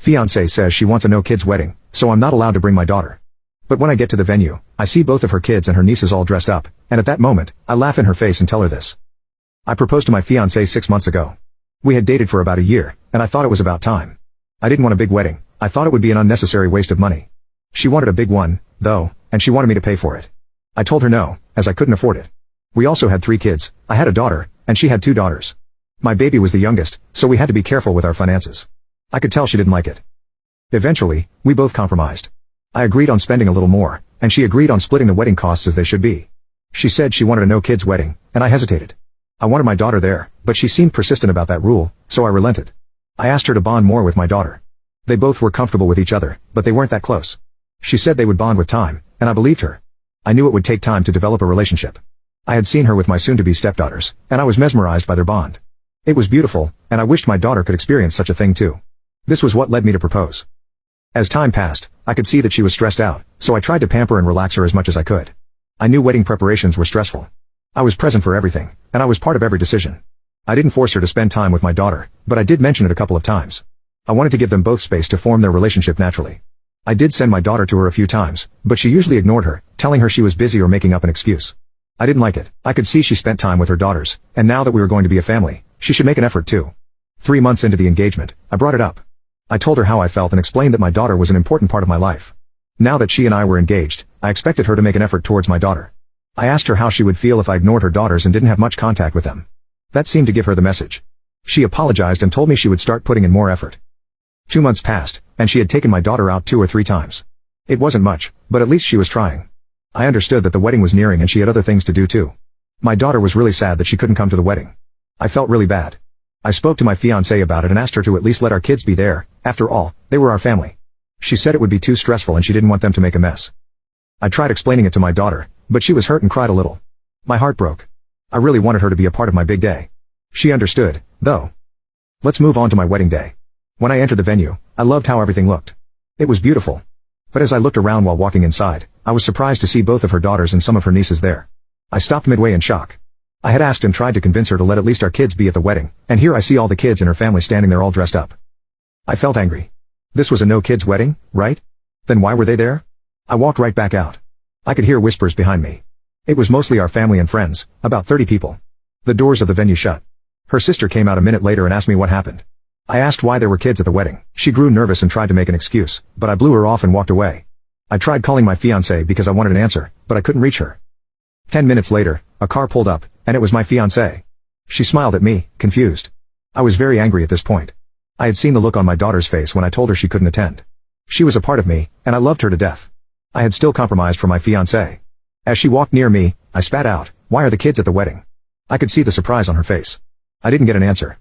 Fiancé says she wants a no-kids wedding, so I'm not allowed to bring my daughter. But when I get to the venue, I see both of her kids and her nieces all dressed up, and at that moment, I laugh in her face and tell her this. I proposed to my fiancé 6 months ago. We had dated for about a year, and I thought it was about time. I didn't want a big wedding. I thought it would be an unnecessary waste of money. She wanted a big one, though, and she wanted me to pay for it. I told her no, as I couldn't afford it. We also had 3 kids. I had a daughter, and she had 2 daughters. My baby was the youngest, so we had to be careful with our finances. I could tell she didn't like it. Eventually, we both compromised. I agreed on spending a little more, and she agreed on splitting the wedding costs as they should be. She said she wanted a no-kids wedding, and I hesitated. I wanted my daughter there, but she seemed persistent about that rule, so I relented. I asked her to bond more with my daughter. They both were comfortable with each other, but they weren't that close. She said they would bond with time, and I believed her. I knew it would take time to develop a relationship. I had seen her with my soon-to-be stepdaughters, and I was mesmerized by their bond. It was beautiful, and I wished my daughter could experience such a thing too. This was what led me to propose. As time passed, I could see that she was stressed out, so I tried to pamper and relax her as much as I could. I knew wedding preparations were stressful. I was present for everything, and I was part of every decision. I didn't force her to spend time with my daughter, but I did mention it a couple of times. I wanted to give them both space to form their relationship naturally. I did send my daughter to her a few times, but she usually ignored her, telling her she was busy or making up an excuse. I didn't like it. I could see she spent time with her daughters, and now that we were going to be a family, she should make an effort too. 3 months into the engagement, I brought it up. I told her how I felt and explained that my daughter was an important part of my life. Now that she and I were engaged, I expected her to make an effort towards my daughter. I asked her how she would feel if I ignored her daughters and didn't have much contact with them. That seemed to give her the message. She apologized and told me she would start putting in more effort. 2 months passed, and she had taken my daughter out 2 or 3 times. It wasn't much, but at least she was trying. I understood that the wedding was nearing and she had other things to do too. My daughter was really sad that she couldn't come to the wedding. I felt really bad. I spoke to my fiancé about it and asked her to at least let our kids be there. After all, they were our family. She said it would be too stressful and she didn't want them to make a mess. I tried explaining it to my daughter, but she was hurt and cried a little. My heart broke. I really wanted her to be a part of my big day. She understood, though. Let's move on to my wedding day. When I entered the venue, I loved how everything looked. It was beautiful. But as I looked around while walking inside, I was surprised to see both of her daughters and some of her nieces there. I stopped midway in shock. I had asked and tried to convince her to let at least our kids be at the wedding, and here I see all the kids and her family standing there all dressed up. I felt angry. This was a no-kids wedding, right? Then why were they there? I walked right back out. I could hear whispers behind me. It was mostly our family and friends, about 30 people. The doors of the venue shut. Her sister came out a minute later and asked me what happened. I asked why there were kids at the wedding. She grew nervous and tried to make an excuse, but I blew her off and walked away. I tried calling my fiancé because I wanted an answer, but I couldn't reach her. 10 minutes later, a car pulled up, and it was my fiancé. She smiled at me, confused. I was very angry at this point. I had seen the look on my daughter's face when I told her she couldn't attend. She was a part of me, and I loved her to death. I had still compromised for my fiancé. As she walked near me, I spat out, "Why are the kids at the wedding?" I could see the surprise on her face. I didn't get an answer.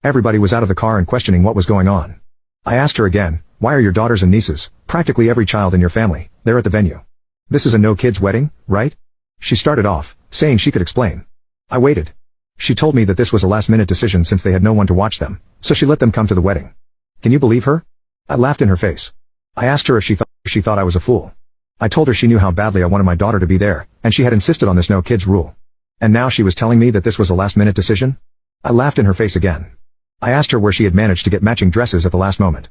Everybody was out of the car and questioning what was going on. I asked her again, "Why are your daughters and nieces, practically every child in your family, there at the venue? This is a no-kids wedding, right?" She started off, saying she could explain. I waited. She told me that this was a last-minute decision since they had no one to watch them, so she let them come to the wedding. Can you believe her? I laughed in her face. I asked her if she thought I was a fool. I told her she knew how badly I wanted my daughter to be there, and she had insisted on this no-kids rule. And now she was telling me that this was a last-minute decision? I laughed in her face again. I asked her where she had managed to get matching dresses at the last moment.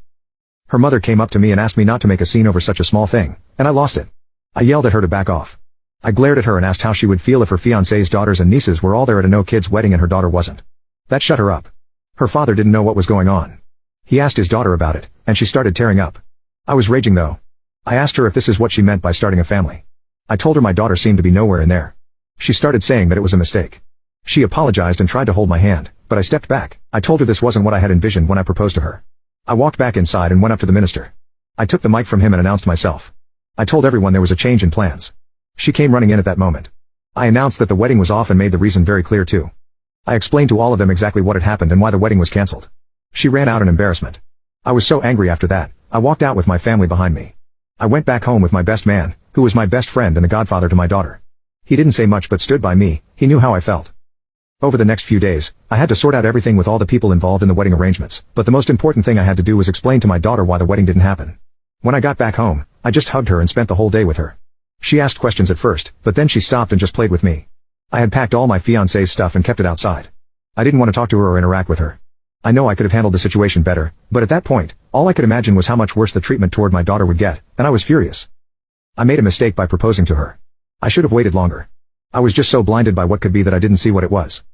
Her mother came up to me and asked me not to make a scene over such a small thing, and I lost it. I yelled at her to back off. I glared at her and asked how she would feel if her fiancé's daughters and nieces were all there at a no-kids wedding and her daughter wasn't. That shut her up. Her father didn't know what was going on. He asked his daughter about it, and she started tearing up. I was raging though. I asked her if this is what she meant by starting a family. I told her my daughter seemed to be nowhere in there. She started saying that it was a mistake. She apologized and tried to hold my hand, but I stepped back. I told her this wasn't what I had envisioned when I proposed to her. I walked back inside and went up to the minister. I took the mic from him and announced myself. I told everyone there was a change in plans. She came running in at that moment. I announced that the wedding was off and made the reason very clear too. I explained to all of them exactly what had happened and why the wedding was cancelled. She ran out in embarrassment. I was so angry after that, I walked out with my family behind me. I went back home with my best man, who was my best friend and the godfather to my daughter. He didn't say much but stood by me. He knew how I felt. Over the next few days, I had to sort out everything with all the people involved in the wedding arrangements, but the most important thing I had to do was explain to my daughter why the wedding didn't happen. When I got back home, I just hugged her and spent the whole day with her. She asked questions at first, but then she stopped and just played with me. I had packed all my fiancé's stuff and kept it outside. I didn't want to talk to her or interact with her. I know I could have handled the situation better, but at that point, All I could imagine was how much worse the treatment toward my daughter would get, and I was furious. I made a mistake by proposing to her. I should have waited longer. I was just so blinded by what could be that I didn't see what it was.